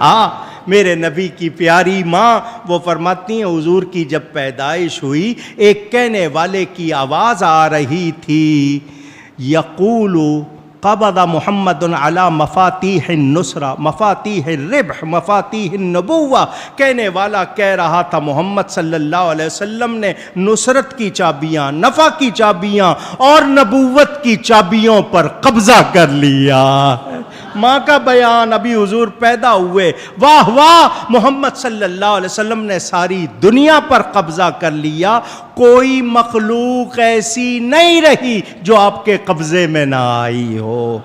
میرے نبی کی پیاری ماں وہ فرماتی ہیں حضور کی جب پیدائش ہوئی ایک کہنے والے کی آواز آ رہی تھی، یقول قبض محمد علی مفاتیح النصرہ مفاتیح الربح مفاتیح النبوہ، کہنے والا کہہ رہا تھا محمد صلی اللہ علیہ وسلم نے نصرت کی چابیاں، نفع کی چابیاں اور نبوت کی چابیوں پر قبضہ کر لیا۔ ماں کا بیان، ابھی حضور پیدا ہوئے، واہ واہ محمد صلی اللہ علیہ وسلم نے ساری دنیا پر قبضہ کر لیا، کوئی مخلوق ایسی نہیں رہی جو آپ کے قبضے میں نہ آئی ہو۔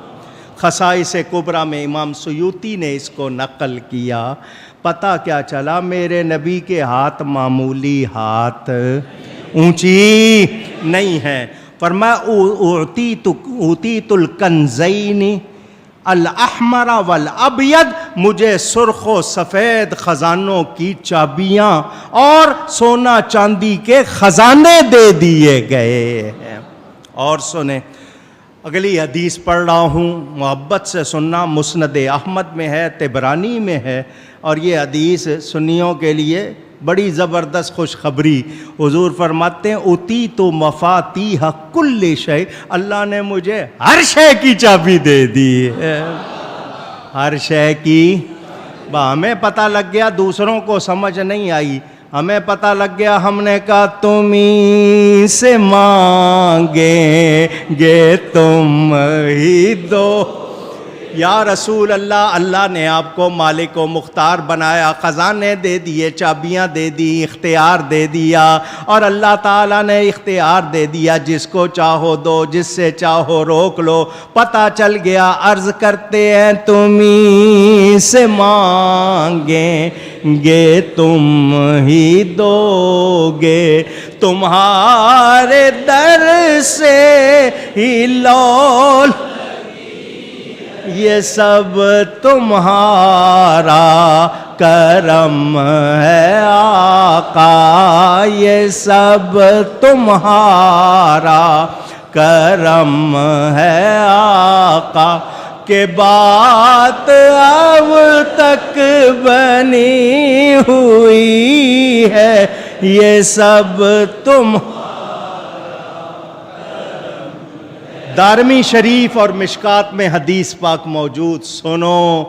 خصائص کبریٰ میں امام سیوطی نے اس کو نقل کیا۔ پتہ کیا چلا؟ میرے نبی کے ہاتھ معمولی ہاتھ، اونچی نہیں ہیں۔ فرمایا اوتیت الکنزین الاحمر والابید، مجھے سرخ و سفید خزانوں کی چابیاں اور سونا چاندی کے خزانے دے دیے گئے ہیں۔ اور سنیں، اگلی حدیث پڑھ رہا ہوں، محبت سے سننا، مسند احمد میں ہے، طبرانی میں ہے، اور یہ حدیث سنیوں کے لیے بڑی زبردست خوشخبری۔ حضور فرماتے ہیں اوتیت مفاتیح کل شیء، اللہ نے مجھے ہر شے کی چابی دے دی ہے، ہر شے کی۔ ہمیں پتہ لگ گیا، دوسروں کو سمجھ نہیں آئی، ہمیں پتہ لگ گیا، ہم نے کہا تم ہی سے مانگیں گے تم ہی دو۔ یا رسول اللہ، اللہ نے آپ کو مالک و مختار بنایا، خزانے دے دیے، چابیاں دے دی، اختیار دے دیا، اور اللہ تعالیٰ نے اختیار دے دیا، جس کو چاہو دو، جس سے چاہو روک لو۔ پتہ چل گیا، عرض کرتے ہیں تمہیں سے مانگیں گے تم ہی دو گے، تمہارے در سے ہی لول، یہ سب تمہارا کرم ہے آقا، یہ سب تمہارا کرم ہے آقا، کہ بات اب تک بنی ہوئی ہے، یہ سب تمہارا۔ دارمی شریف اور مشکات میں حدیث پاک موجود، سنو،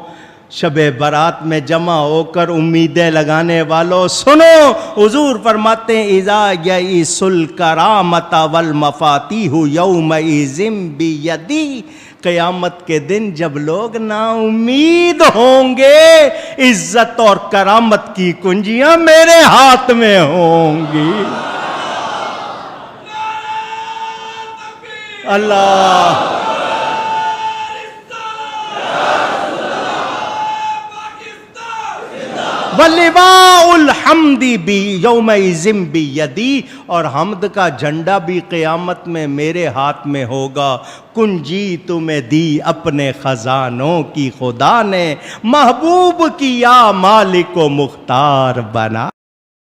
شب برات میں جمع ہو کر امیدیں لگانے والوں سنو، حضور فرماتے ہیں اذا یئس الکرامۃ والمفاتیح یومئذ بیدی، قیامت کے دن جب لوگ نا امید ہوں گے، عزت اور کرامت کی کنجیاں میرے ہاتھ میں ہوں گی۔ اللہ وَلِوَاءُ الْحَمْدِ یومئذ بیدی، اور حمد کا جھنڈا بھی قیامت میں میرے ہاتھ میں ہوگا۔ کنجی تمہیں دی اپنے خزانوں کی خدا نے، محبوب کیا مالک و مختار بنا۔